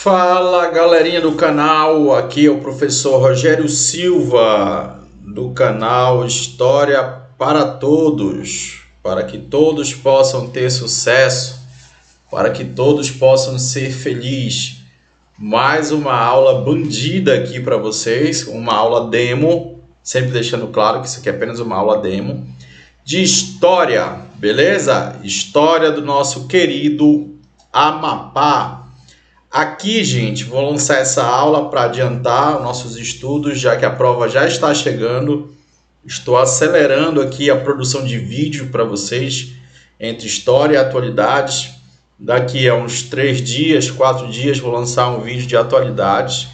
Fala galerinha do canal, aqui é o professor Rogério Silva do canal História para Todos, para que todos possam ter sucesso, para que todos possam ser felizes. Mais uma aula bandida aqui para vocês, uma aula demo, sempre deixando claro que isso aqui é apenas uma aula demo, de história, beleza? História do nosso querido Amapá. Aqui, gente, vou lançar essa aula para adiantar nossos estudos, já que a prova já está chegando. Estou acelerando aqui a produção de vídeo para vocês, entre história e atualidades. Daqui a uns 3 dias, 4 dias, vou lançar um vídeo de atualidades.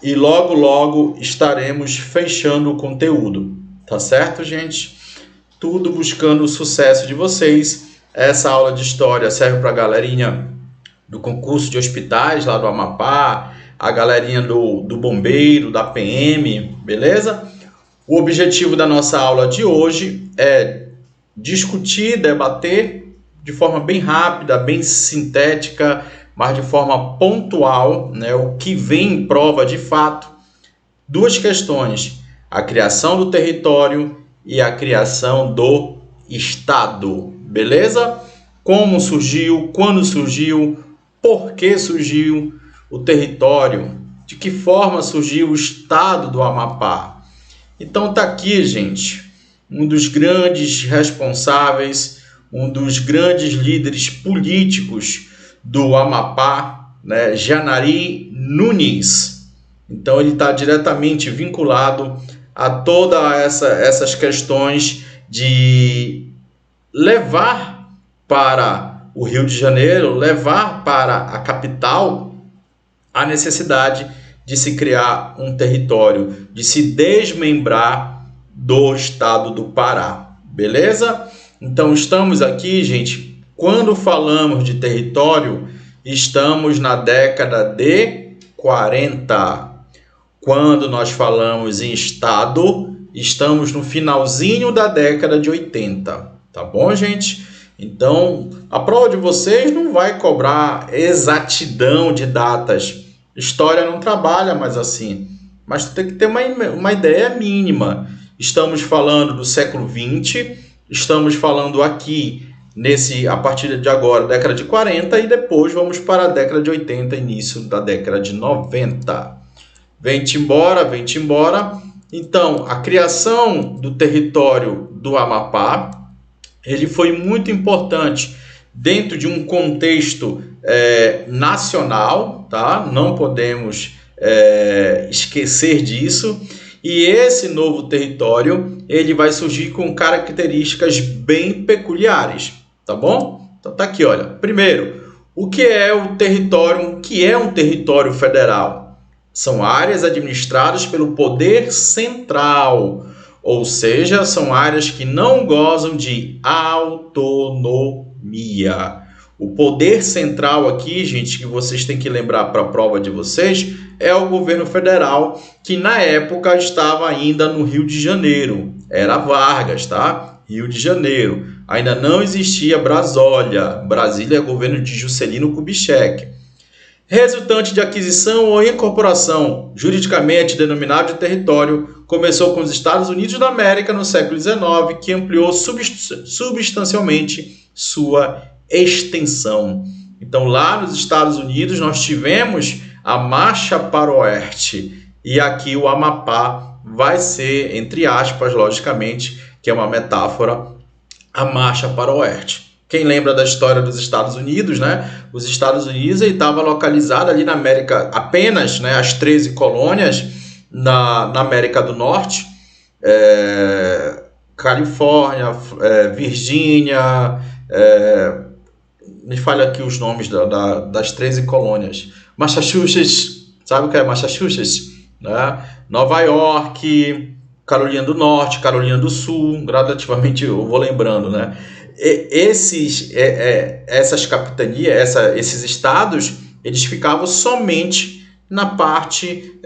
E logo, logo estaremos fechando o conteúdo. Tá certo, gente? Tudo buscando o sucesso de vocês. Essa aula de história serve para a galerinha do concurso de hospitais lá do Amapá, a galerinha do bombeiro, da PM, beleza? O objetivo da nossa aula de hoje é discutir, debater de forma bem rápida, bem sintética, mas de forma pontual, né, o que vem em prova de fato. Duas questões: a criação do território e a criação do Estado, beleza? Como surgiu, quando surgiu, por que surgiu o território, de que forma surgiu o estado do Amapá. Então tá aqui, gente, um dos grandes responsáveis, um dos grandes líderes políticos do Amapá, né, Janari Nunes. Então ele está diretamente vinculado a todas essas questões de levar para o Rio de Janeiro, levar para a capital a necessidade de se criar um território, de se desmembrar do estado do Pará, beleza? Então estamos aqui, gente, quando falamos de território, estamos na década de 40. Quando nós falamos em estado, estamos no finalzinho da década de 80, tá bom, gente? Então, a prova de vocês não vai cobrar exatidão de datas. História não trabalha mais assim. Mas tem que ter uma ideia mínima. Estamos falando do século XX, estamos falando aqui, a partir de agora, década de 40, e depois vamos para a década de 80, início da década de 90. Vem-te embora, vem-te embora. Então, a criação do território do Amapá, ele foi muito importante dentro de um contexto nacional, tá? Não podemos esquecer disso. E esse novo território, ele vai surgir com características bem peculiares, tá bom? Então tá aqui, olha. Primeiro, o que é o território? O que é um território federal? São áreas administradas pelo poder central, ou seja, são áreas que não gozam de autonomia. O poder central aqui, gente, que vocês têm que lembrar para a prova de vocês, é o governo federal, que na época estava ainda no Rio de Janeiro. Era Vargas, tá? Rio de Janeiro. Ainda não existia Brasília. Brasília é governo de Juscelino Kubitschek. Resultante de aquisição ou incorporação, juridicamente denominado de território, começou com os Estados Unidos da América no século XIX, que ampliou substancialmente sua extensão. Então, lá nos Estados Unidos, nós tivemos a marcha para o oeste, e aqui o Amapá vai ser, entre aspas, logicamente, que é uma metáfora, a marcha para o oeste. Quem lembra da história dos Estados Unidos, né? Os Estados Unidos estava localizado ali na América, apenas, né, as 13 colônias na América do Norte, Califórnia, Virgínia, me falha aqui os nomes das 13 colônias. Massachusetts, sabe o que é Massachusetts? Né? Nova York, Carolina do Norte, Carolina do Sul, gradativamente eu vou lembrando, né? Essas capitanias, esses estados, eles ficavam somente na parte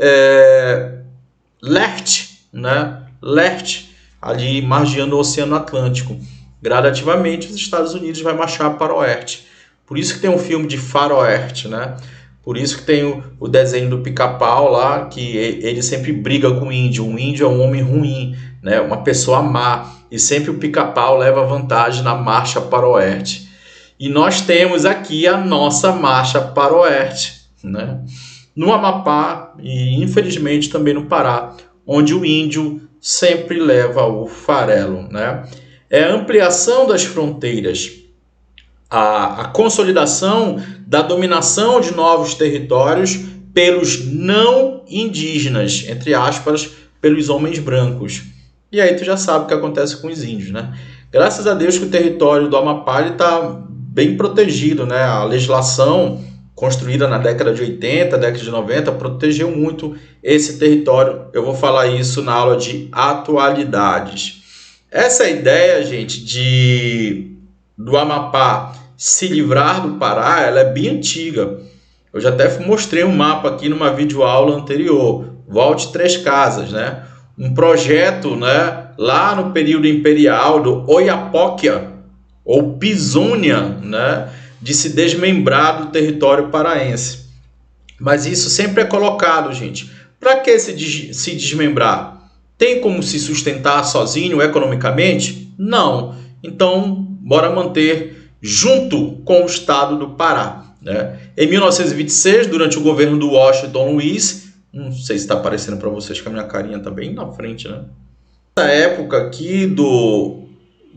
leste, né? Leste, ali margeando o Oceano Atlântico. Gradativamente, os Estados Unidos vai marchar para o oeste. Por isso que tem um filme de faroeste, né? Por isso que tem o desenho do Pica-Pau lá, que ele sempre briga com o índio. O índio é um homem ruim, né? Uma pessoa má. E sempre o Pica-Pau leva vantagem na marcha para o oeste. E nós temos aqui a nossa marcha para o oeste, né? No Amapá e infelizmente também no Pará, onde o índio sempre leva o farelo, né? É a ampliação das fronteiras, a consolidação da dominação de novos territórios pelos não indígenas, entre aspas, pelos homens brancos. E aí tu já sabe o que acontece com os índios, né? Graças a Deus que o território do Amapá está bem protegido, né? A legislação construída na década de 80, década de 90, protegeu muito esse território. Eu vou falar isso na aula de atualidades. Essa ideia, gente, do Amapá se livrar do Pará, ela é bem antiga. Eu já até mostrei um mapa aqui numa videoaula anterior. Volte Três Casas, né? Um projeto, né, lá no período imperial do Oiapoquia, ou Pisônia, né, de se desmembrar do território paraense. Mas isso sempre é colocado, gente. Para que se desmembrar? Tem como se sustentar sozinho economicamente? Não. Então, bora manter junto com o estado do Pará, né? Em 1926, durante o governo do Washington Luiz, não sei se está aparecendo para vocês que a minha carinha está bem na frente, né? Na época aqui do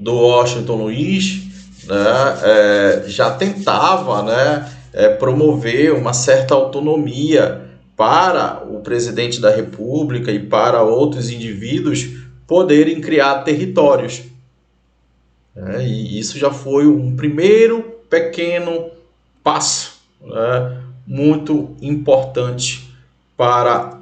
Washington Luiz, né, já tentava, né, promover uma certa autonomia para o presidente da República e para outros indivíduos poderem criar territórios. E isso já foi um primeiro pequeno passo, né, muito importante para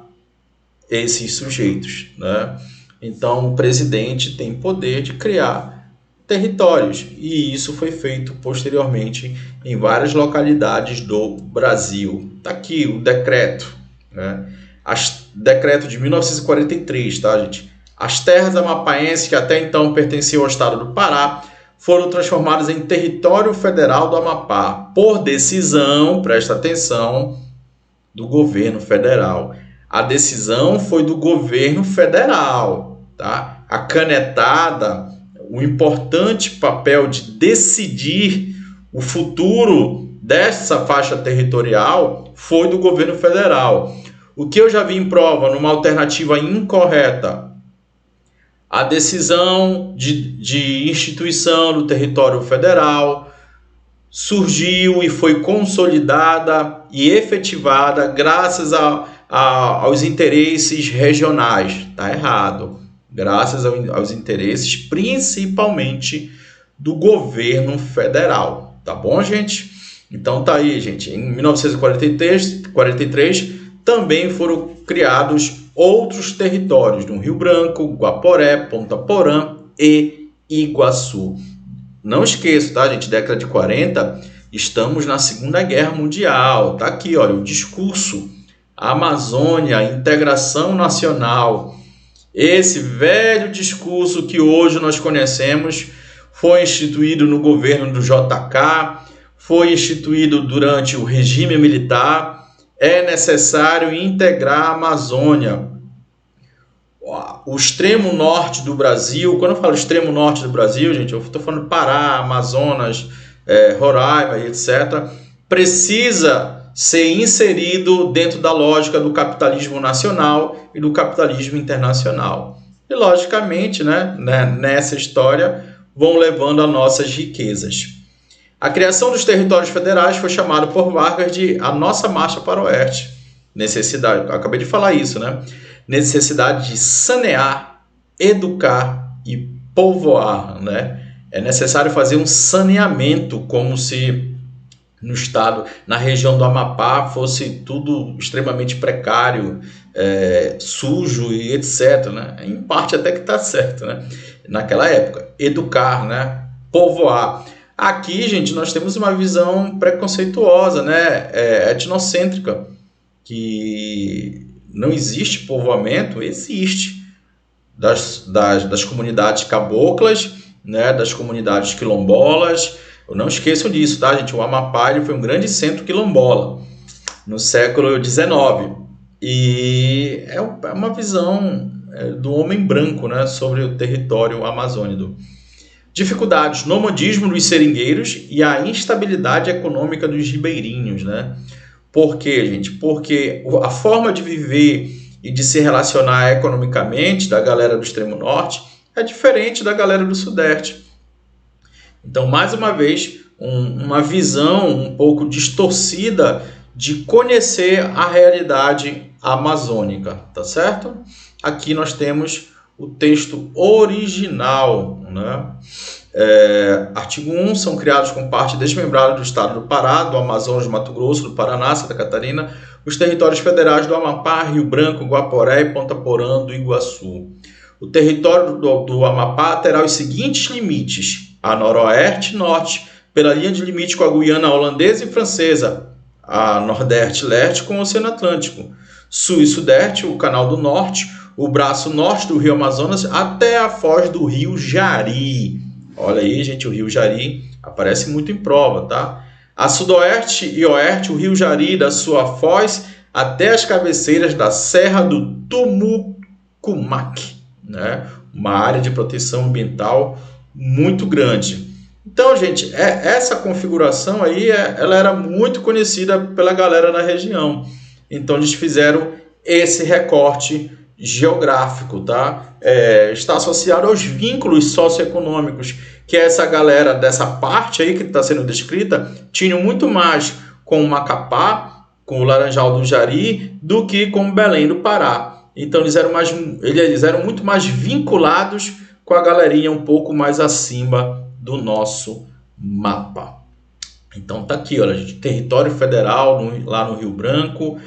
esses sujeitos, né? Então, o presidente tem poder de criar territórios, e isso foi feito posteriormente em várias localidades do Brasil. Está aqui o decreto, né? Decreto de 1943, tá, gente? As terras amapaenses, que até então pertenciam ao estado do Pará, foram transformadas em território federal do Amapá, por decisão, presta atenção, do governo federal. A decisão foi do governo federal, tá? A canetada, o importante papel de decidir o futuro dessa faixa territorial foi do governo federal. O que eu já vi em prova numa alternativa incorreta, a decisão de instituição do território federal surgiu e foi consolidada e efetivada graças aos interesses regionais. Está errado. Graças aos interesses, principalmente do governo federal. Tá bom, gente? Então tá aí, gente. Em 1943 também foram criados outros territórios no Rio Branco, Guaporé, Ponta Porã e Iguaçu. Não esqueça, tá, gente? Década de 40, estamos na Segunda Guerra Mundial. Tá aqui, olha, o discurso. A Amazônia, integração nacional. Esse velho discurso que hoje nós conhecemos foi instituído no governo do JK, foi instituído durante o regime militar. É necessário integrar a Amazônia. O extremo norte do Brasil, quando eu falo extremo norte do Brasil, gente, eu estou falando Pará, Amazonas, Roraima e etc., precisa ser inserido dentro da lógica do capitalismo nacional e do capitalismo internacional. E, logicamente, né, nessa história, vão levando a nossas riquezas. A criação dos territórios federais foi chamada por Vargas de a nossa marcha para o oeste. Necessidade, acabei de falar isso, né? Necessidade de sanear, educar e povoar, né? É necessário fazer um saneamento, como se no estado, na região do Amapá, fosse tudo extremamente precário, sujo e etc, né? Em parte até que está certo, né? Naquela época, educar, né? Povoar. Aqui, gente, nós temos uma visão preconceituosa, né? Etnocêntrica, que não existe povoamento, existe das comunidades caboclas, né? Das comunidades quilombolas. Não esqueçam disso, tá, gente? O Amapá foi um grande centro quilombola. no século XIX. E é uma visão do homem branco, né, sobre o território amazônico. Dificuldades: nomadismo dos seringueiros e a instabilidade econômica dos ribeirinhos, né? Por quê, gente? Porque a forma de viver e de se relacionar economicamente da galera do extremo norte é diferente da galera do sudeste. Então, mais uma vez, uma visão um pouco distorcida de conhecer a realidade amazônica, tá certo? Aqui nós temos o texto original, né? Artigo 1, são criados com parte desmembrada do estado do Pará, do Amazonas, do Mato Grosso, do Paraná, Santa Catarina, os territórios federais do Amapá, Rio Branco, Guaporé e Ponta Porã do Iguaçu. O território do Amapá terá os seguintes limites: a noroeste e norte, pela linha de limite com a Guiana holandesa e francesa, a nordeste e leste com o Oceano Atlântico, sul e sudeste, o Canal do Norte, o braço norte do Rio Amazonas até a foz do Rio Jari. Olha aí, gente, o Rio Jari aparece muito em prova, tá? A sudoeste e oeste, o Rio Jari da sua foz até as cabeceiras da Serra do Tumucumac, né? Uma área de proteção ambiental muito grande. Então, gente, essa configuração aí, ela era muito conhecida pela galera na região. Então, eles fizeram esse recorte geográfico, tá? Está associado aos vínculos socioeconômicos que essa galera dessa parte aí que está sendo descrita tinham muito mais com o Macapá, com o Laranjal do Jari, do que com o Belém do Pará. Então eles eram muito mais vinculados com a galerinha um pouco mais acima do nosso mapa. Então tá aqui, olha, gente, território federal lá no Rio Branco,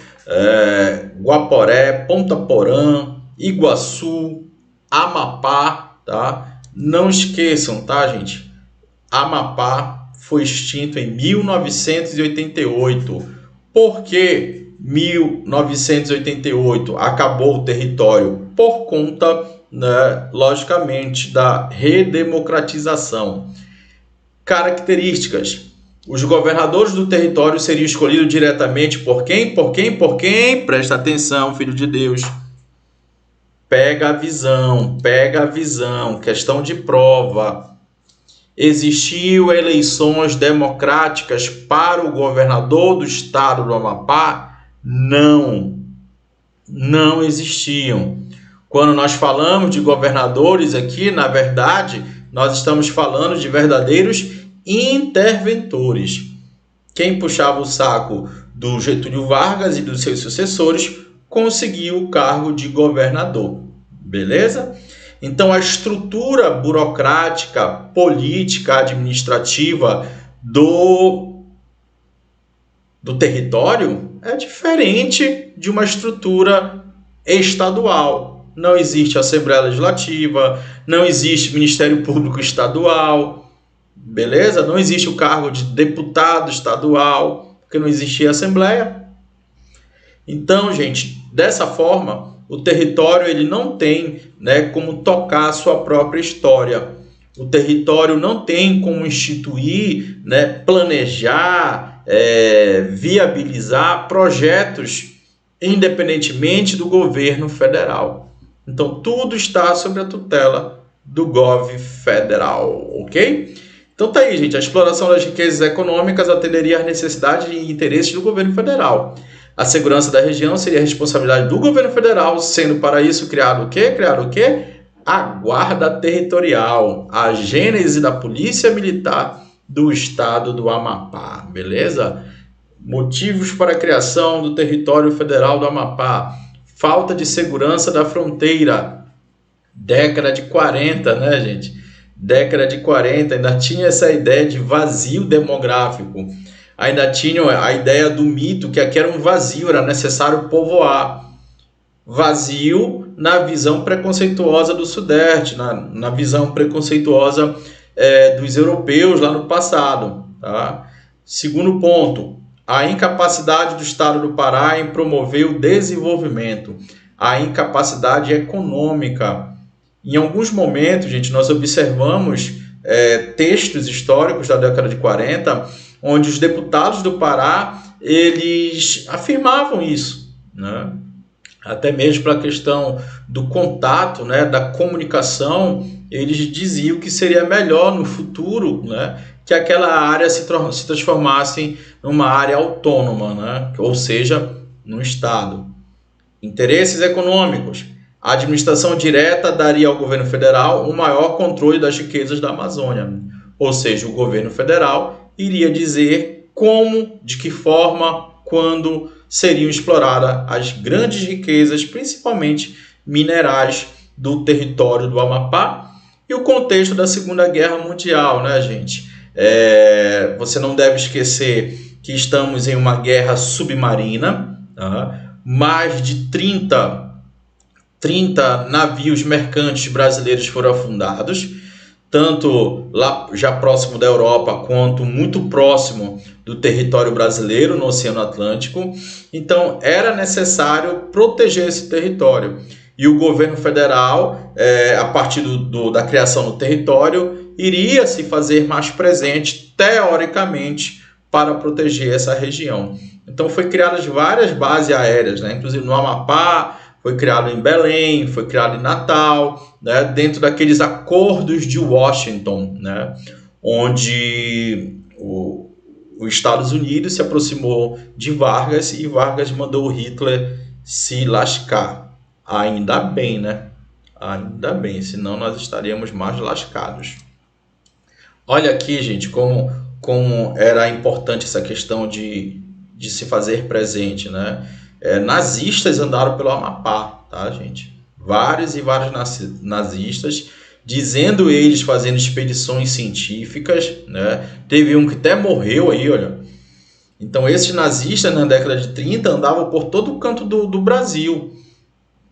Guaporé, Ponta Porã, Iguaçu, Amapá, tá? Não esqueçam, tá, gente? Amapá foi extinto em 1988. Por que 1988 acabou o território? Por conta, né, logicamente, da redemocratização. Características: os governadores do território seriam escolhidos diretamente por quem? Por quem? Por quem? Presta atenção, filho de Deus. Pega a visão, questão de prova. Existiam eleições democráticas para o governador do estado do Amapá? Não existiam. Quando nós falamos de governadores aqui, na verdade, nós estamos falando de verdadeiros interventores. Quem puxava o saco do Getúlio Vargas e dos seus sucessores conseguiu o cargo de governador, beleza? Então a estrutura burocrática, política, administrativa do território é diferente de uma estrutura estadual. Não existe Assembleia Legislativa, não existe Ministério Público Estadual, beleza? Não existe o cargo de deputado estadual, porque não existia Assembleia. Então, gente, dessa forma, o território ele não tem, né, como tocar a sua própria história. O território não tem como instituir, né, planejar, viabilizar projetos independentemente do governo federal. Então, tudo está sob a tutela do Gov federal, ok? Então tá aí, gente. A exploração das riquezas econômicas atenderia às necessidades e interesses do governo federal. A segurança da região seria a responsabilidade do governo federal, sendo para isso criado o quê? A Guarda Territorial, a gênese da Polícia Militar do Estado do Amapá, beleza? Motivos para a criação do território federal do Amapá: falta de segurança da fronteira. Década de 40, né, gente? Década de 40, ainda tinha essa ideia de vazio demográfico. Ainda tinham a ideia do mito que aqui era um vazio, era necessário povoar. Vazio na visão preconceituosa do Sudeste, na visão preconceituosa dos europeus lá no passado. Tá? Segundo ponto, a incapacidade do Estado do Pará em promover o desenvolvimento, a incapacidade econômica. Em alguns momentos, gente, nós observamos textos históricos da década de 40, onde os deputados do Pará eles afirmavam isso, né? Até mesmo para a questão do contato, né, da comunicação, eles diziam que seria melhor no futuro, né, que aquela área se transformasse em uma área autônoma, né, ou seja, no Estado. Interesses econômicos. A administração direta daria ao governo federal um maior controle das riquezas da Amazônia, ou seja, o governo federal iria dizer como, de que forma, quando seriam exploradas as grandes riquezas, principalmente minerais, do território do Amapá. E o contexto da Segunda Guerra Mundial, né, gente? Você não deve esquecer que estamos em uma guerra submarina, tá? Mais de 30 navios mercantes brasileiros foram afundados, tanto lá já próximo da Europa quanto muito próximo do território brasileiro no Oceano Atlântico. Então era necessário proteger esse território. E o governo federal, a partir da criação do território, iria se fazer mais presente, teoricamente, para proteger essa região. Então foi criadas várias bases aéreas, né? Inclusive no Amapá, foi criado em Belém, foi criado em Natal, né? Dentro daqueles acordos de Washington, né? Onde os Estados Unidos se aproximou de Vargas e Vargas mandou Hitler se lascar. Ainda bem, né? Ainda bem, senão nós estaríamos mais lascados. Olha aqui, gente, como era importante essa questão de se fazer presente, né? Nazistas andaram pelo Amapá, tá, gente? Vários e vários nazistas, dizendo eles fazendo expedições científicas, né? Teve um que até morreu aí, olha. Então, esses nazistas, na década de 30, andavam por todo o canto do Brasil.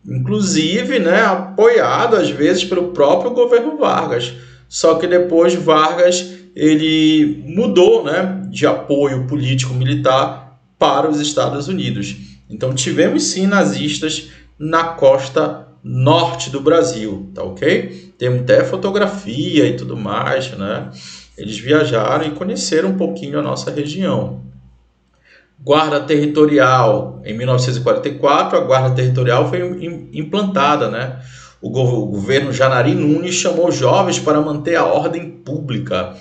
Inclusive, né, apoiado, às vezes, pelo próprio governo Vargas. Só que depois Vargas ele mudou, né, de apoio político-militar para os Estados Unidos. Então, tivemos sim nazistas na costa norte do Brasil, tá ok? Temos até fotografia e tudo mais, né? Eles viajaram e conheceram um pouquinho a nossa região. Guarda Territorial. Em 1944, a Guarda Territorial foi implantada, né? O governo Janari Nunes chamou jovens para manter a ordem pública.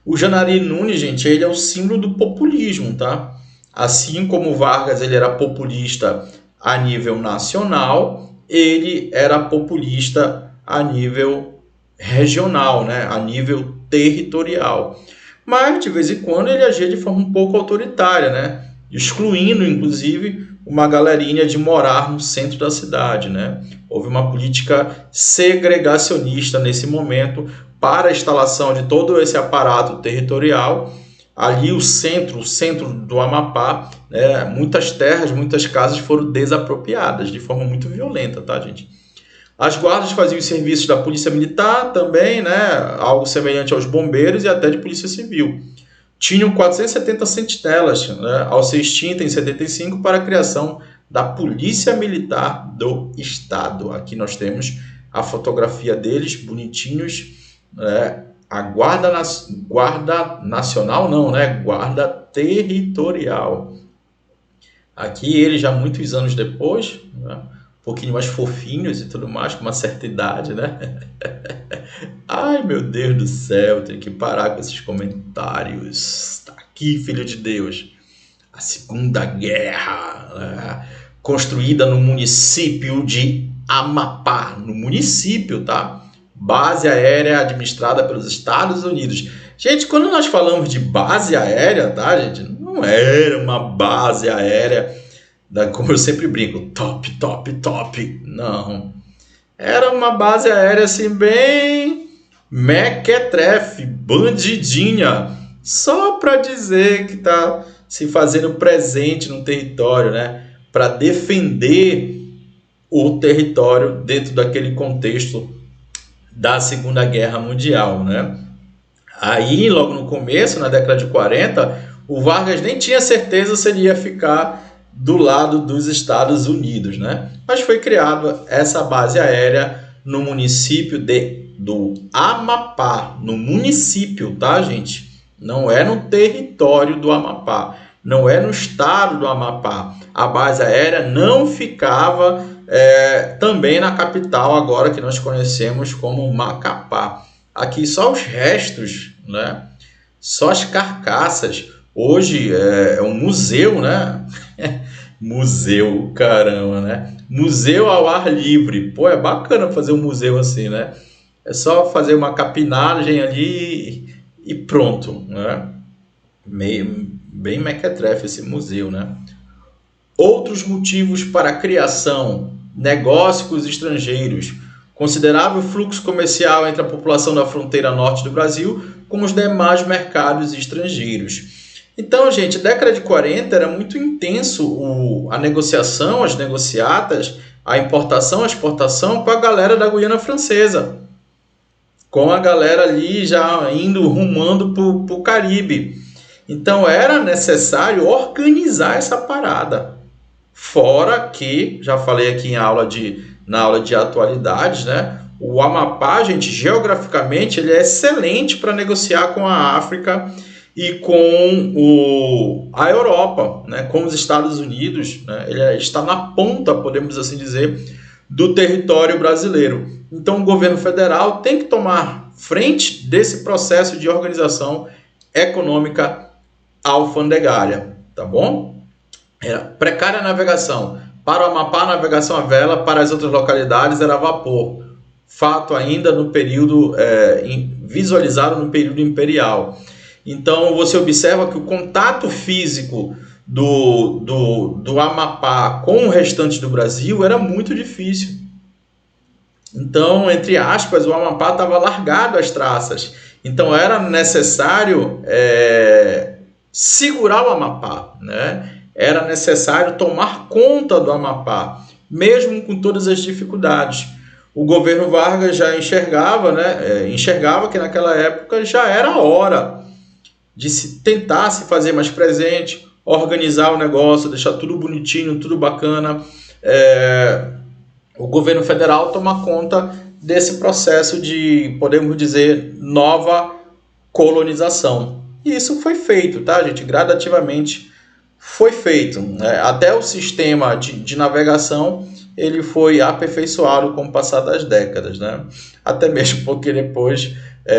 O Janari Nunes, gente, ele é o símbolo do populismo, tá? Assim como Vargas ele era populista a nível nacional, ele era populista a nível regional, né? A nível territorial. Mas, de vez em quando, ele agia de forma um pouco autoritária, né? Excluindo, inclusive, uma galerinha de morar no centro da cidade, né? Houve uma política segregacionista nesse momento para a instalação de todo esse aparato territorial. Ali o centro do Amapá, né? Muitas terras, muitas casas foram desapropriadas de forma muito violenta, tá, gente? As guardas faziam os serviços da polícia militar também, né? Algo semelhante aos bombeiros e até de polícia civil. Tinham 470 sentinelas, né, ao ser extinta em 75 para a criação da Polícia Militar do Estado. Aqui nós temos a fotografia deles, bonitinhos. A Guarda Nacional, não, né? Guarda Territorial. Aqui eles já muitos anos depois, né, um pouquinho mais fofinhos e tudo mais, com uma certa idade, né? Ai, meu Deus do céu, tenho que parar com esses comentários. Tá aqui, filho de Deus. A Segunda Guerra, né? Construída no município de Amapá. No município, tá? Base aérea administrada pelos Estados Unidos. Gente, quando nós falamos de base aérea, tá, gente? Não era uma base aérea, como eu sempre brinco, top, top, top. Não. Era uma base aérea assim, bem mequetrefe, bandidinha, só para dizer que está se fazendo presente no território, né? Para defender o território dentro daquele contexto da Segunda Guerra Mundial, né? Aí, logo no começo, na década de 40, o Vargas nem tinha certeza se ele ia ficar do lado dos Estados Unidos, né? Mas foi criada essa base aérea no município do Amapá, no município, tá, gente? Não é no território do Amapá, não é no estado do Amapá. A base aérea não ficava também na capital, agora que nós conhecemos como Macapá. Aqui só os restos, né? Só as carcaças. Hoje é um museu, né? Museu, caramba, né? Museu ao ar livre. Pô, é bacana fazer um museu assim, né? É só fazer uma capinagem ali e pronto, né? Bem mequetrefe esse museu, né? Outros motivos para a criação: negócio com os estrangeiros, considerável fluxo comercial entre a população da fronteira norte do Brasil com os demais mercados estrangeiros. Então, gente, década de 40 era muito intenso a negociação, as negociatas, a importação, a exportação com a galera da Guiana Francesa, com a galera ali já indo rumando para o Caribe. Então era necessário organizar essa parada. Fora que, já falei aqui na aula de atualidades, né? O Amapá, gente, geograficamente, ele é excelente para negociar com a África e com a Europa, né? Com os Estados Unidos, né? Ele está na ponta, podemos assim dizer, do território brasileiro. Então o governo federal tem que tomar frente desse processo de organização econômica alfandegária, tá bom? Era precária a navegação. Para o Amapá, a navegação a vela, para as outras localidades era a vapor. Fato ainda no período, visualizado no período imperial. Então você observa que o contato físico do Amapá com o restante do Brasil era muito difícil. Então, entre aspas, o Amapá estava largado às traças. Então era necessário segurar o Amapá, né? Era necessário tomar conta do Amapá, mesmo com todas as dificuldades. O governo Vargas já enxergava, né? Enxergava que naquela época já era hora de tentar se fazer mais presente, organizar o negócio, deixar tudo bonitinho, tudo bacana. O governo federal toma conta desse processo de, podemos dizer, nova colonização. E isso foi feito, tá, gente? Gradativamente foi feito. Até o sistema de navegação ele foi aperfeiçoado com o passar das décadas, né? Até mesmo porque depois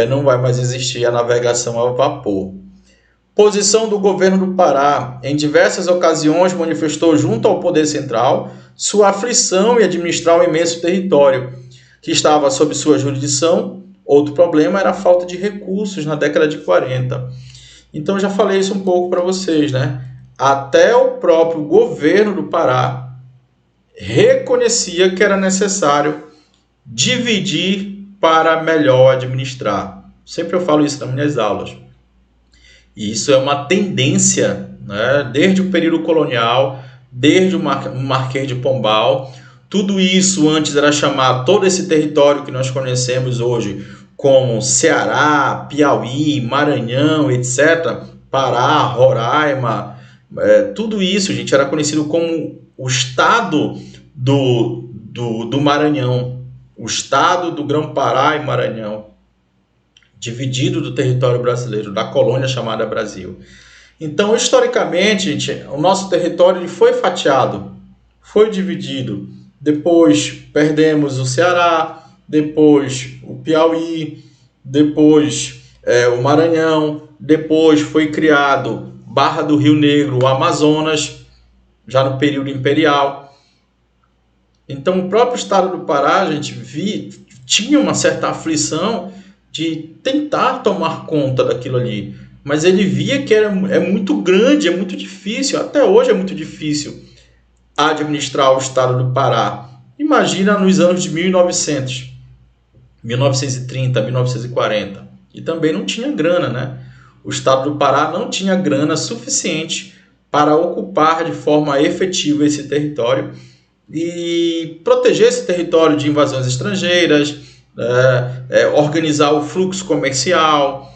não vai mais existir a navegação a vapor. Posição do governo do Pará. Em diversas ocasiões manifestou junto ao poder central sua aflição em administrar um imenso território que estava sob sua jurisdição. Outro problema era a falta de recursos na década de 40. Então já falei isso um pouco para vocês, né? Até o próprio governo do Pará reconhecia que era necessário dividir para melhor administrar. Sempre eu falo isso nas minhas aulas. E isso é uma tendência, né? Desde o período colonial, desde o Marquês de Pombal. Tudo isso antes era chamado, todo esse território que nós conhecemos hoje como Ceará, Piauí, Maranhão, etc., Pará, Roraima, tudo isso, gente, era conhecido como o estado do Maranhão, o estado do Grão-Pará e Maranhão, dividido do território brasileiro, da colônia chamada Brasil. Então, historicamente, gente, o nosso território ele foi fatiado, foi dividido. Depois perdemos o Ceará, depois o Piauí, depois o Maranhão, depois foi criado Barra do Rio Negro, o Amazonas, já no período imperial. Então, o próprio estado do Pará, a gente tinha uma certa aflição de tentar tomar conta daquilo ali, mas ele via que é muito grande, é muito difícil, até hoje é muito difícil administrar o estado do Pará. Imagina nos anos de 1900, 1930, 1940, e também não tinha grana, né? O estado do Pará não tinha grana suficiente para ocupar de forma efetiva esse território e proteger esse território de invasões estrangeiras, organizar o fluxo comercial,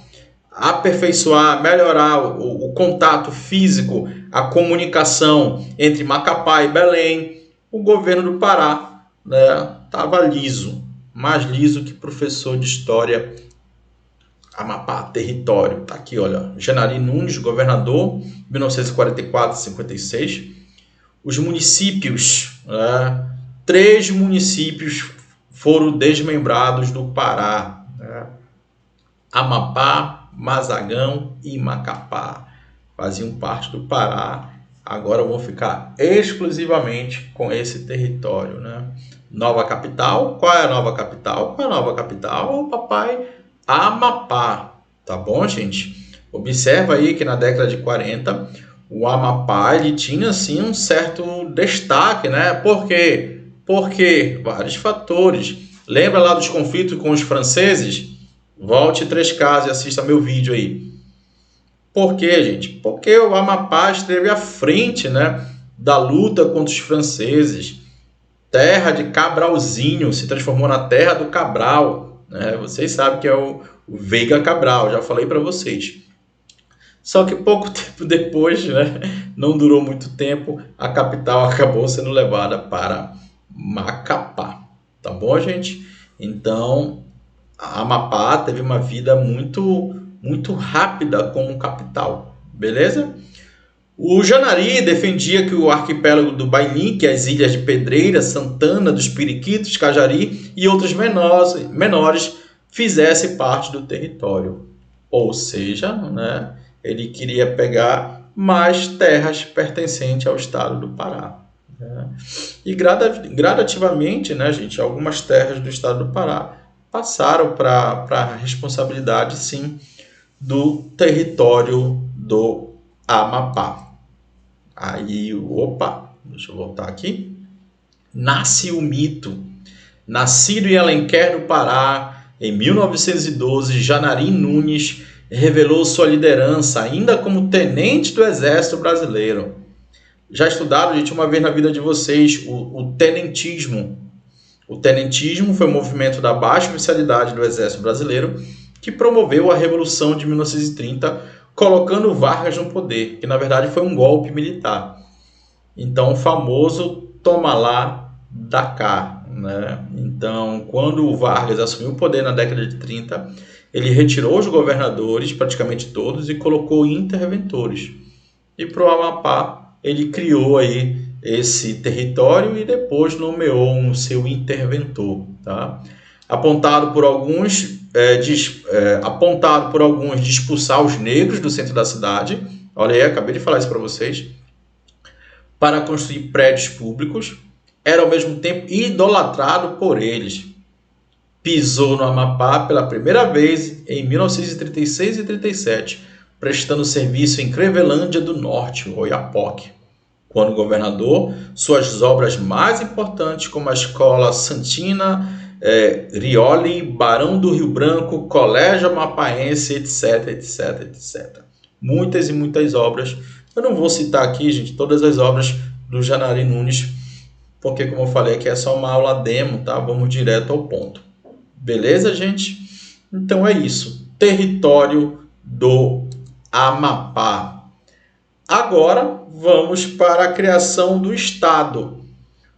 aperfeiçoar, melhorar o contato físico, a comunicação entre Macapá e Belém. O governo do Pará estava liso, mais liso que professor de história Amapá, território. Tá aqui, olha. Janari Nunes, governador, 1944 a 56. Os municípios, 3 municípios foram desmembrados do Pará. Amapá, Mazagão e Macapá. Faziam parte do Pará. Agora vão ficar exclusivamente com esse território, Nova capital. Qual é a nova capital? Qual é a nova capital? O papai, Amapá. Tá bom, gente? Observa aí que na década de 40, o Amapá ele tinha, assim, um certo destaque, Por quê? Porque vários fatores. Lembra lá dos conflitos com os franceses? Volte 3 casas e assista meu vídeo aí. Por quê, gente? Porque o Amapá esteve à frente, da luta contra os franceses. Terra de Cabralzinho se transformou na terra do Cabral. Vocês sabem que é o Veiga Cabral, já falei para vocês. Só que pouco tempo depois, não durou muito tempo, a capital acabou sendo levada para Macapá. Tá bom, gente? Então, a Amapá teve uma vida muito rápida como capital, beleza? O Janari defendia que o arquipélago do Bailim, que é as ilhas de Pedreira, Santana, dos Periquitos, Cajari e outros menores fizesse parte do território. Ou seja, ele queria pegar mais terras pertencentes ao estado do Pará. E gradativamente, gente, algumas terras do estado do Pará passaram para a responsabilidade, sim, do território do Amapá. Aí, deixa eu voltar aqui. Nasce o mito. Nascido em Alenquer, no Pará, em 1912, Janari Nunes revelou sua liderança, ainda como tenente do Exército Brasileiro. Já estudaram, gente, uma vez na vida de vocês, o tenentismo. O tenentismo foi um movimento da baixa oficialidade do Exército Brasileiro que promoveu a Revolução de 1930, colocando Vargas no poder, que na verdade foi um golpe militar. Então, o famoso toma lá, dá cá. Então, quando o Vargas assumiu o poder na década de 30, ele retirou os governadores, praticamente todos, e colocou interventores. E para o Amapá, ele criou aí esse território e depois nomeou um seu interventor. Tá? Apontado por alguns de expulsar os negros do centro da cidade. Olha aí, acabei de falar isso para vocês. Para construir prédios públicos. Era ao mesmo tempo idolatrado por eles. Pisou no Amapá pela primeira vez em 1936 e 37, prestando serviço em Clevelândia do Norte, Oiapoque. Quando governador, suas obras mais importantes, como a Escola Santina, Rioli, Barão do Rio Branco, Colégio Amapaense, etc, etc, etc. Muitas e muitas obras. Eu não vou citar aqui, gente, todas as obras do Janari Nunes, porque, como eu falei, aqui é só uma aula demo, tá? Vamos direto ao ponto. Beleza, gente? Então é isso. Território do Amapá. Agora, vamos para a criação do Estado.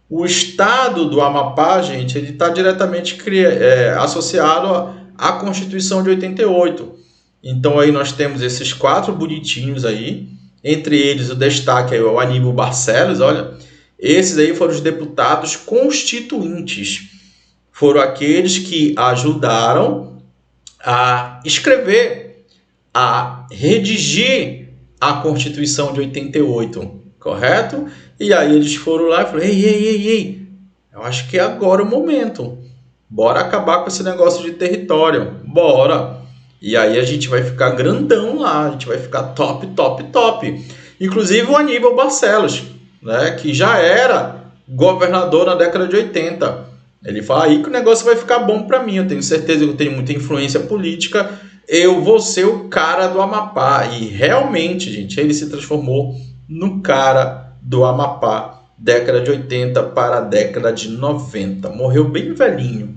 O Estado do Amapá, gente, ele está diretamente associado à Constituição de 88. Então, aí nós temos esses 4 bonitinhos aí. Entre eles, o destaque é o Aníbal Barcelos, olha. Esses aí foram os deputados constituintes. Foram aqueles que ajudaram a escrever, a redigir a Constituição de 88, correto? E aí eles foram lá e falaram, ei, eu acho que é agora o momento. Bora acabar com esse negócio de território, bora. E aí a gente vai ficar grandão lá, a gente vai ficar top, top, top. Inclusive o Aníbal Barcelos, que já era governador na década de 80. Ele fala aí que o negócio vai ficar bom para mim, eu tenho certeza que eu tenho muita influência política, eu vou ser o cara do Amapá. E realmente, gente, ele se transformou no cara do Amapá, década de 80 para a década de 90. Morreu bem velhinho,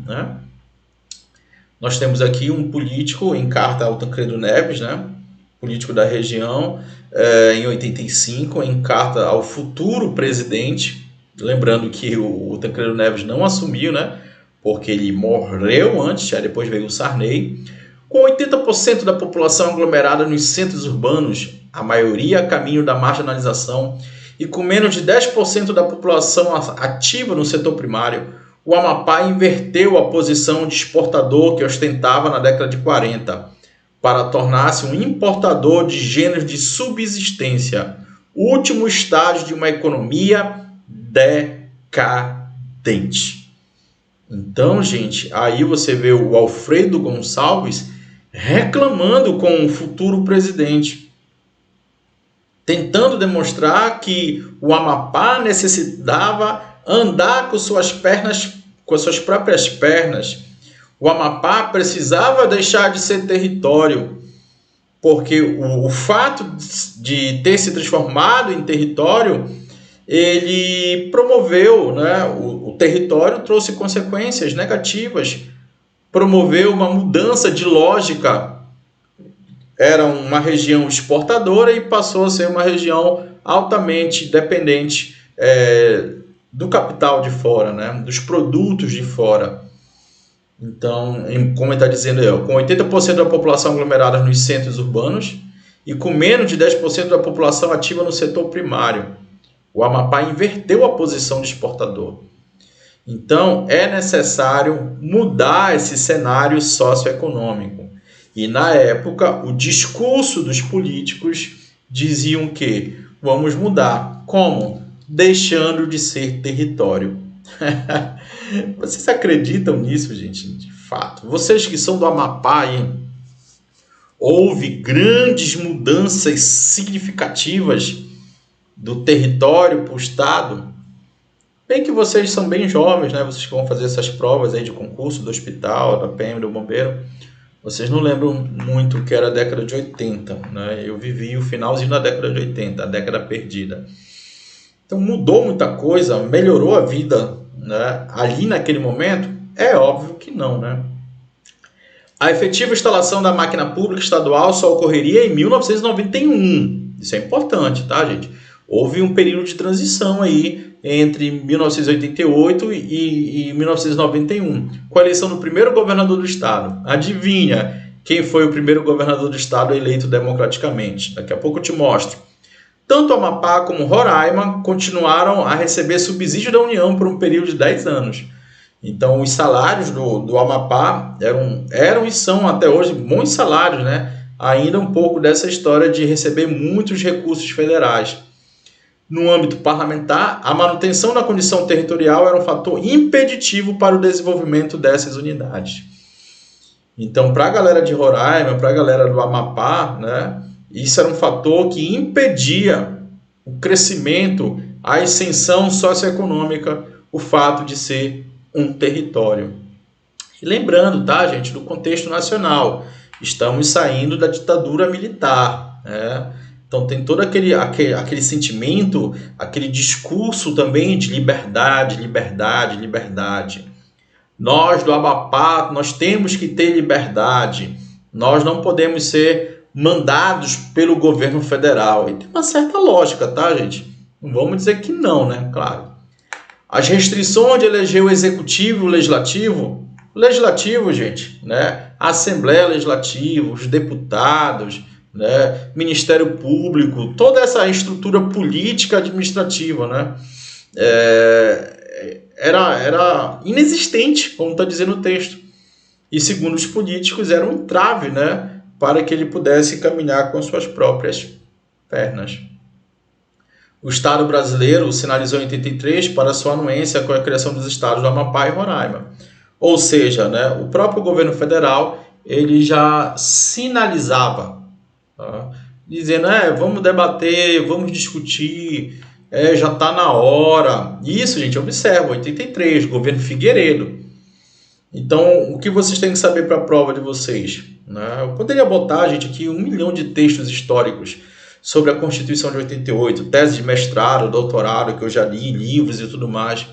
Nós temos aqui um político em carta ao Tancredo Neves, político da região, em 85, em carta ao futuro presidente. Lembrando que o Tancredo Neves não assumiu, porque ele morreu antes, aí depois veio o Sarney. Com 80% da população aglomerada nos centros urbanos, a maioria a caminho da marginalização, e com menos de 10% da população ativa no setor primário, o Amapá inverteu a posição de exportador que ostentava na década de 40, para tornar-se um importador de gêneros de subsistência, o último estágio de uma economia decadente. Então, gente, aí você vê o Alfredo Gonçalves reclamando com o futuro presidente, tentando demonstrar que o Amapá necessitava andar com suas pernas, com as suas próprias pernas. O Amapá precisava deixar de ser território, porque o fato de ter se transformado em território, ele promoveu, né, o território trouxe consequências negativas, promoveu uma mudança de lógica. Era uma região exportadora e passou a ser uma região altamente dependente do capital de fora, né, dos produtos de fora. Então, como ele está dizendo, com 80% da população aglomerada nos centros urbanos e com menos de 10% da população ativa no setor primário, o Amapá inverteu a posição de exportador. Então, é necessário mudar esse cenário socioeconômico. E, na época, o discurso dos políticos diziam que vamos mudar. Como? Deixando de ser território. Vocês acreditam nisso, gente? De fato. Vocês que são do Amapá, houve grandes mudanças significativas do território para o estado. Bem que vocês são bem jovens, né? Vocês que vão fazer essas provas aí de concurso do hospital, da PM, do bombeiro. Vocês não lembram muito o que era a década de 80, né? Eu vivi o finalzinho da década de 80, a década perdida. Então mudou muita coisa, melhorou a vida, né, ali naquele momento? É óbvio que não, né? A efetiva instalação da máquina pública estadual só ocorreria em 1991. Isso é importante, tá, gente? Houve um período de transição aí entre 1988 e 1991, com a eleição do primeiro governador do estado. Adivinha quem foi o primeiro governador do estado eleito democraticamente? Daqui a pouco eu te mostro. Tanto Amapá como Roraima continuaram a receber subsídio da União por um período de 10 anos. Então, os salários do Amapá eram e são até hoje bons salários, né? Ainda um pouco dessa história de receber muitos recursos federais. No âmbito parlamentar, a manutenção da condição territorial era um fator impeditivo para o desenvolvimento dessas unidades. Então, para a galera de Roraima, para a galera do Amapá, né? Isso era um fator que impedia o crescimento, a ascensão socioeconômica, o fato de ser um território. E lembrando, tá, gente, do contexto nacional, estamos saindo da ditadura militar, né? Então tem todo aquele sentimento, aquele discurso também de liberdade, liberdade, liberdade. Nós do Amapá, nós temos que ter liberdade, nós não podemos ser mandados pelo governo federal. E tem uma certa lógica, tá, gente? Não vamos dizer que não, né? Claro. As restrições de eleger o executivo e o legislativo. O legislativo, gente, né? A Assembleia Legislativa, os deputados, né? Ministério Público, toda essa estrutura política administrativa, né? Era inexistente, como está dizendo o texto. E, segundo os políticos, era um trave, né? Para que ele pudesse caminhar com suas próprias pernas. O Estado brasileiro sinalizou em 83 para sua anuência com a criação dos estados do Amapá e Roraima. Ou seja, né, o próprio governo federal ele já sinalizava, tá? Dizendo, vamos debater, vamos discutir, já está na hora. Isso, gente, observa, 83, governo Figueiredo. Então, o que vocês têm que saber para a prova de vocês? Eu poderia botar, gente, aqui 1 milhão de textos históricos sobre a Constituição de 88, tese de mestrado, doutorado, que eu já li, livros e tudo mais.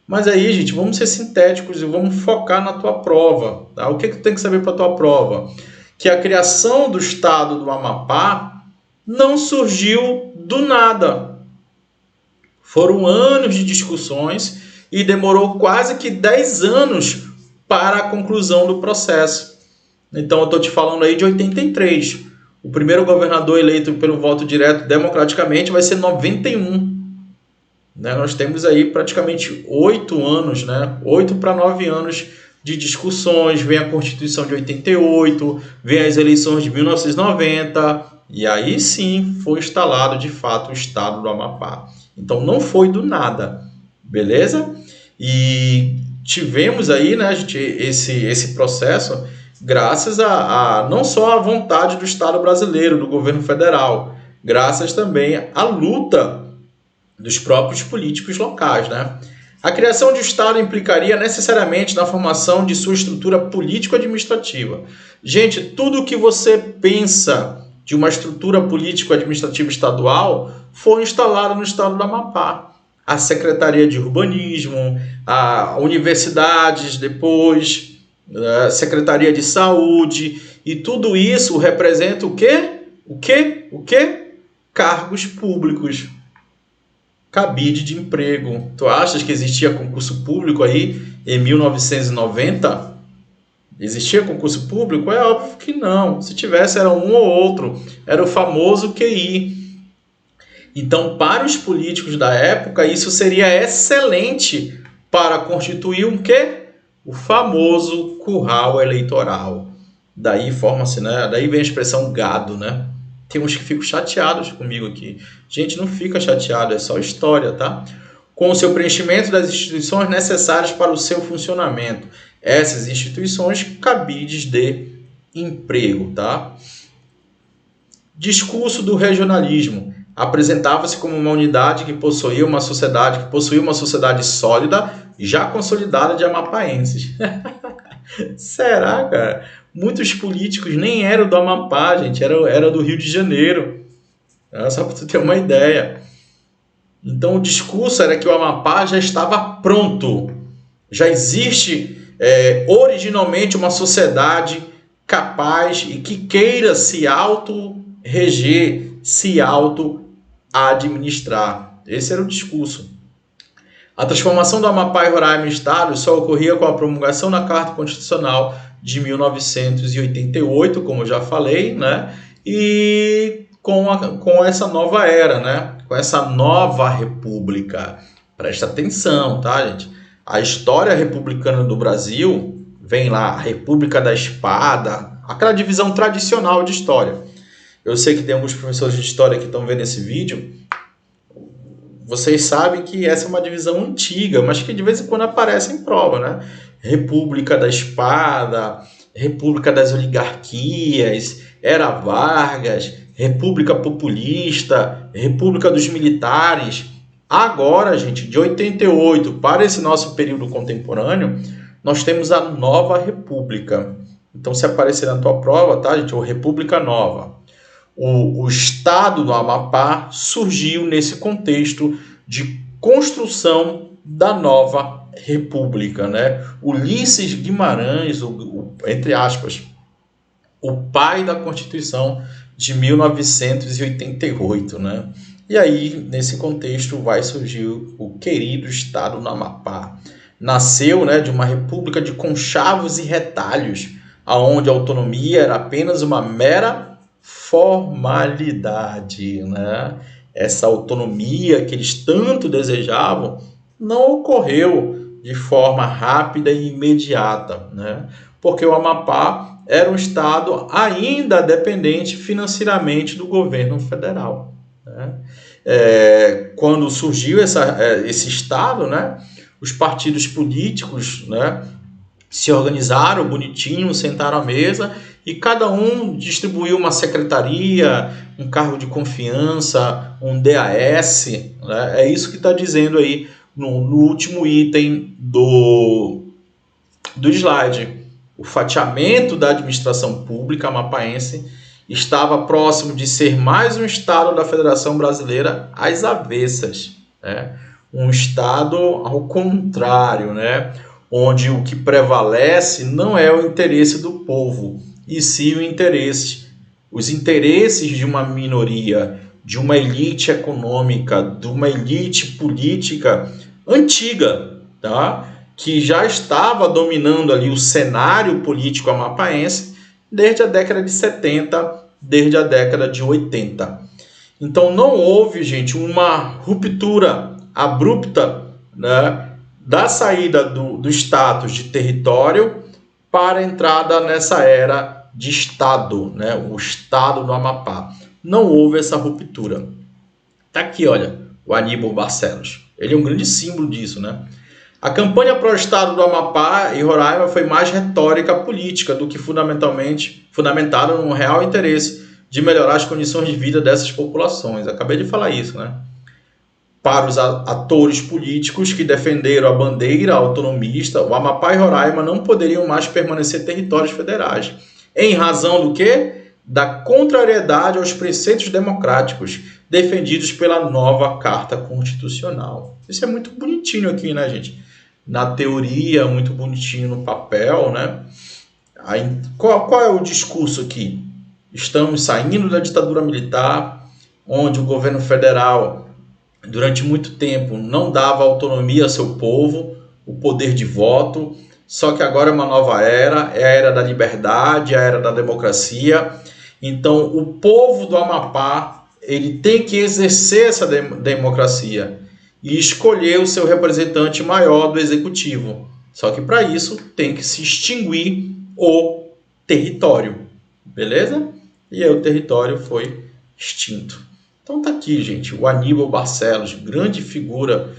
Mas aí, gente, vamos ser sintéticos e vamos focar na tua prova. Tá? O que tu tem que saber para a tua prova? Que a criação do estado do Amapá não surgiu do nada. Foram anos de discussões e demorou quase que 10 anos para a conclusão do processo. Então eu estou te falando aí de 83. O primeiro governador eleito pelo voto direto democraticamente vai ser 91. Né? Nós temos aí praticamente 8 anos, né? 8 para 9 anos de discussões. Vem a Constituição de 88, vem as eleições de 1990, e aí sim foi instalado de fato o estado do Amapá. Então não foi do nada, beleza? E tivemos aí, né, esse processo graças a não só à vontade do Estado brasileiro, do governo federal, graças também à luta dos próprios políticos locais, né? A criação de Estado implicaria necessariamente na formação de sua estrutura político-administrativa. Gente, tudo o que você pensa de uma estrutura político-administrativa estadual foi instalado no estado do Amapá. A Secretaria de Urbanismo, a universidades depois, a Secretaria de Saúde, e tudo isso representa o quê? O quê? Cargos públicos. Cabide de emprego. Tu achas que existia concurso público aí em 1990? Existia concurso público? É óbvio que não. Se tivesse, era um ou outro. Era o famoso QI. Então, para os políticos da época, isso seria excelente para constituir um quê? O famoso curral eleitoral. Daí forma-se, né? Daí vem a expressão gado, né? Tem uns que ficam chateados comigo aqui. Gente, não fica chateado, é só história, tá? Com o seu preenchimento das instituições necessárias para o seu funcionamento. Essas instituições, cabides de emprego, tá? Discurso do regionalismo. Apresentava-se como uma unidade que possuía uma sociedade sólida, já consolidada de amapaenses. Será, cara? Muitos políticos nem eram do Amapá, gente, era do Rio de Janeiro. Só para tu ter uma ideia. Então o discurso era que o Amapá já estava pronto. Já existe originalmente uma sociedade capaz e que queira se auto-reger, se auto-administrar. Esse era o discurso. A transformação do Amapá em Roraima em Estado só ocorria com a promulgação da Carta Constitucional de 1988, como eu já falei, né? E com essa nova era, né? Com essa nova república. Presta atenção, tá, gente? A história republicana do Brasil vem lá, a República da Espada, aquela divisão tradicional de história. Eu sei que tem alguns professores de história que estão vendo esse vídeo. Vocês sabem que essa é uma divisão antiga, mas que de vez em quando aparece em prova, né? República da Espada, República das Oligarquias, Era Vargas, República Populista, República dos Militares. Agora, gente, de 88 para esse nosso período contemporâneo, nós temos a Nova República. Então, se aparecer na tua prova, tá, gente? Ou República Nova. O Estado do Amapá surgiu nesse contexto de construção da Nova República, né? Ulisses Guimarães, entre aspas, o pai da Constituição de 1988, né? E aí, nesse contexto, vai surgir o querido Estado do Amapá. Nasceu, né, de uma república de conchavos e retalhos, onde a autonomia era apenas uma mera formalidade, né? Essa autonomia que eles tanto desejavam não ocorreu de forma rápida e imediata, né? Porque o Amapá era um estado ainda dependente financeiramente do governo federal, né? Quando surgiu esse estado, né, os partidos políticos, né, se organizaram bonitinho, sentaram à mesa e cada um distribuiu uma secretaria, um cargo de confiança, um DAS, né? É isso que está dizendo aí no último item do slide. O fatiamento da administração pública amapaense estava próximo de ser mais um estado da Federação Brasileira às avessas, né? Um estado ao contrário, né? Onde o que prevalece não é o interesse do povo, e sim os interesses de uma minoria, de uma elite econômica, de uma elite política antiga, tá? Que já estava dominando ali o cenário político amapaense desde a década de 70, desde a década de 80. Então não houve, gente, uma ruptura abrupta, né, da saída do status de território para a entrada nessa era de Estado, né, o Estado do Amapá. Não houve essa ruptura. Tá aqui, olha, o Aníbal Barcelos. Ele é um grande símbolo disso, né? A campanha pró-Estado do Amapá e Roraima foi mais retórica política do que fundamentada num real interesse de melhorar as condições de vida dessas populações. Acabei de falar isso, né? Para os atores políticos que defenderam a bandeira autonomista, o Amapá e Roraima não poderiam mais permanecer territórios federais. Em razão do quê? Da contrariedade aos preceitos democráticos defendidos pela nova Carta Constitucional. Isso é muito bonitinho aqui, né, gente? Na teoria, muito bonitinho no papel, né? Aí, qual é o discurso aqui? Estamos saindo da ditadura militar, onde o governo federal, durante muito tempo, não dava autonomia ao seu povo, o poder de voto, só que agora é uma nova era, é a era da liberdade, a era da democracia. Então, o povo do Amapá, ele tem que exercer essa democracia e escolher o seu representante maior do executivo. Só que para isso tem que se extinguir o território, beleza? E aí o território foi extinto. Então tá aqui, gente, o Aníbal Barcelos, grande figura,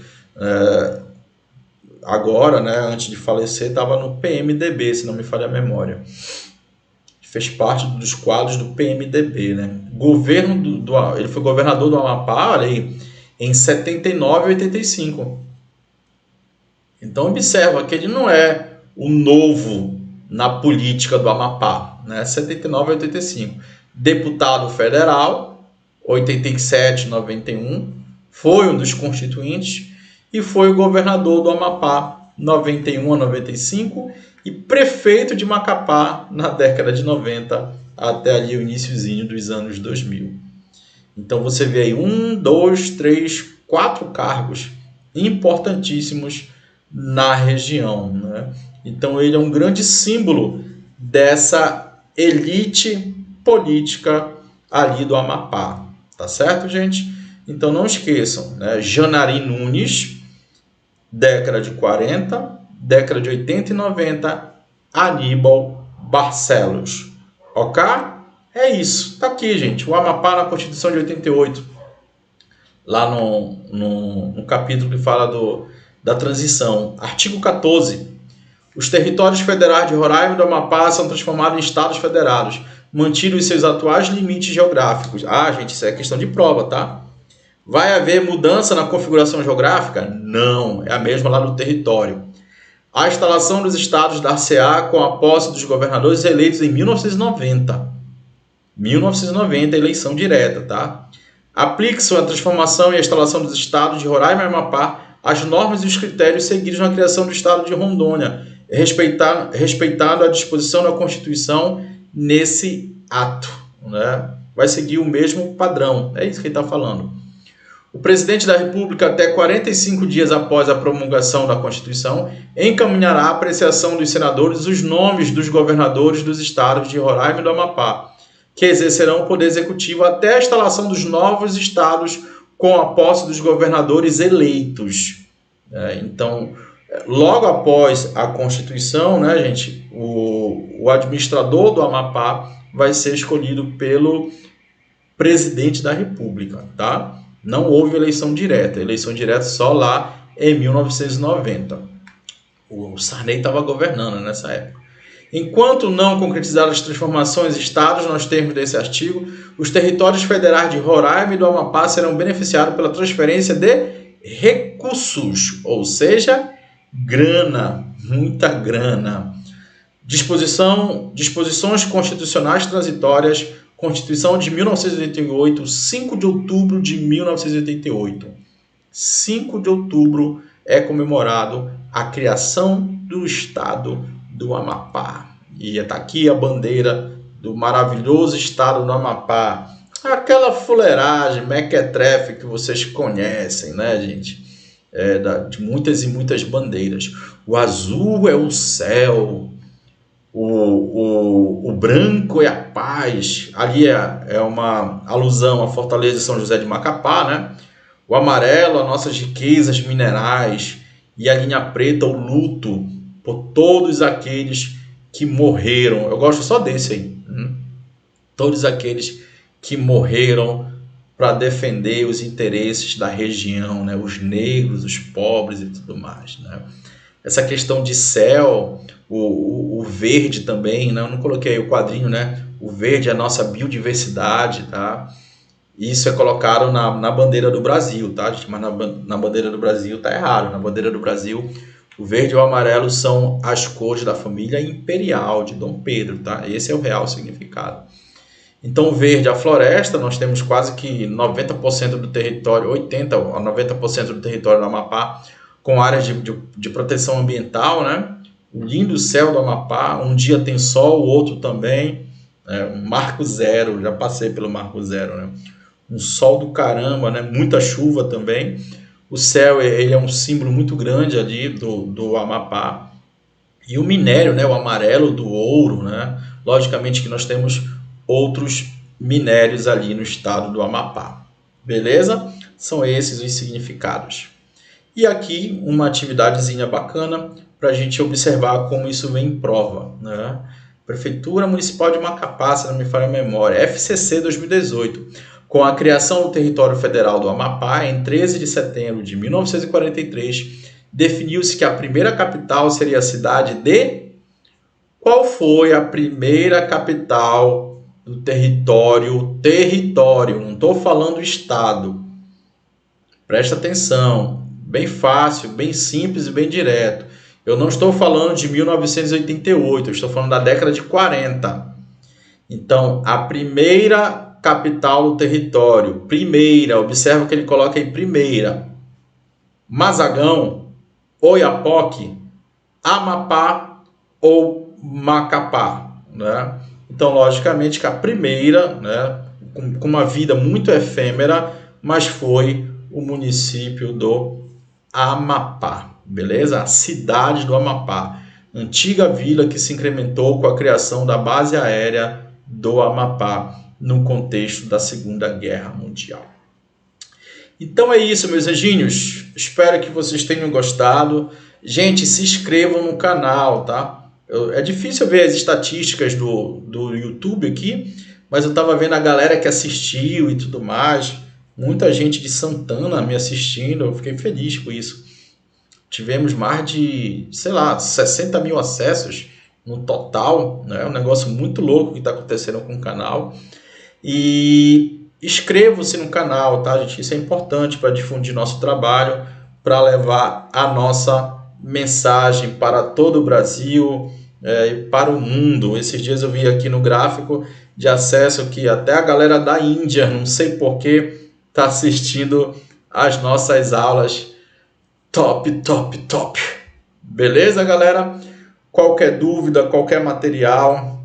agora, né, antes de falecer, estava no PMDB, se não me falha a memória. Fez parte dos quadros do PMDB, né? Ele foi governador do Amapá, olha aí, em 79 e 85. Então observa que ele não é o novo na política do Amapá, né? 79 e 85. Deputado federal, 87 e 91, foi um dos constituintes e foi o governador do Amapá, 91 a 95, e prefeito de Macapá na década de 90 até ali o iniciozinho dos anos 2000. Então você vê aí 1, 2, 3, 4 cargos importantíssimos na região, né? Então ele é um grande símbolo dessa elite política ali do Amapá, tá certo, gente? Então não esqueçam, né? Janari Nunes, década de 40, década de 80 e 90, Aníbal Barcelos. Ok? É isso. Tá aqui, gente. O Amapá na Constituição de 88. Lá no capítulo que fala da transição. Artigo 14. Os territórios federais de Roraima e do Amapá são transformados em estados federados, mantidos seus atuais limites geográficos. Ah, gente, isso é questão de prova, tá? Vai haver mudança na configuração geográfica? Não, é a mesma lá do território. A instalação dos estados dar-se-á com a posse dos governadores eleitos em 1990. 1990, eleição direta, tá? Aplique-se a transformação e a instalação dos estados de Roraima e Amapá as normas e os critérios seguidos na criação do estado de Rondônia, respeitado a disposição da Constituição nesse ato, né? Vai seguir o mesmo padrão, é isso que ele está falando. O presidente da República, até 45 dias após a promulgação da Constituição, encaminhará à apreciação dos senadores os nomes dos governadores dos estados de Roraima e do Amapá, que exercerão o poder executivo até a instalação dos novos estados com a posse dos governadores eleitos. Então, logo após a Constituição, né, gente, o administrador do Amapá vai ser escolhido pelo presidente da República, tá? Não houve eleição direta só lá em 1990. O Sarney estava governando nessa época. Enquanto não concretizar as transformações em estados nos termos desse artigo, os territórios federais de Roraima e do Amapá serão beneficiados pela transferência de recursos, ou seja, grana, muita grana. Disposições constitucionais transitórias, Constituição de 1988, 5 de outubro de 1988. 5 de outubro é comemorado a criação do estado do Amapá. E está aqui a bandeira do maravilhoso estado do Amapá. Aquela fuleiragem, mequetrefe que vocês conhecem, né, gente? De muitas e muitas bandeiras. O azul é o céu, O branco é a paz, ali é uma alusão à Fortaleza de São José de Macapá, né? O amarelo, as nossas riquezas minerais, e a linha preta, o luto por todos aqueles que morreram. Eu gosto só desse aí. Todos aqueles que morreram para defender os interesses da região, né? Os negros, os pobres e tudo mais, né? Essa questão de céu, o verde também, né? Eu não coloquei aí o quadrinho, né? O verde é a nossa biodiversidade, tá? Isso é colocado na bandeira do Brasil, tá, gente? Mas na bandeira do Brasil tá errado. Na bandeira do Brasil, o verde e o amarelo são as cores da família imperial de Dom Pedro, tá? Esse é o real significado. Então, o verde, a floresta, nós temos quase que 90% do território, 80% a 90% do território do Amapá com áreas de proteção ambiental, né? O lindo céu do Amapá, um dia tem sol, o outro também, um marco zero, já passei pelo marco zero, né? Um sol do caramba, né? Muita chuva também. O céu, ele é um símbolo muito grande ali do Amapá. E o minério, né? O amarelo do ouro, né? Logicamente que nós temos outros minérios ali no estado do Amapá. Beleza? São esses os significados. E aqui uma atividadezinha bacana para a gente observar como isso vem em prova, né? Prefeitura Municipal de Macapá, se não me falha a memória, FCC 2018. Com a criação do território federal do Amapá, em 13 de setembro de 1943, definiu-se que a primeira capital seria a cidade de... Qual foi a primeira capital do território? Território, não estou falando estado. Presta atenção, bem fácil, bem simples e bem direto. Eu não estou falando de 1988, eu estou falando da década de 40. Então, a primeira capital do território, primeira, observa que ele coloca aí primeira. Mazagão, Oiapoque, Amapá ou Macapá, né? Então, logicamente que a primeira, né, com uma vida muito efêmera, mas foi o município do Amapá, beleza? A cidade do Amapá, antiga vila que se incrementou com a criação da base aérea do Amapá no contexto da Segunda Guerra Mundial. Então é isso, meus anjinhos. Espero que vocês tenham gostado. Gente, se inscrevam no canal, tá? É difícil ver as estatísticas do YouTube aqui, mas eu estava vendo a galera que assistiu e tudo mais. Muita gente de Santana me assistindo, eu fiquei feliz com isso. Tivemos mais de, 60 mil acessos no total, né? É um negócio muito louco que está acontecendo com o canal. E inscrevam-se no canal, tá, gente? Isso é importante para difundir nosso trabalho, para levar a nossa mensagem para todo o Brasil e para o mundo. Esses dias eu vi aqui no gráfico de acesso que até a galera da Índia, não sei porquê, está assistindo as nossas aulas. Top, top, top. Beleza, galera? Qualquer dúvida, qualquer material,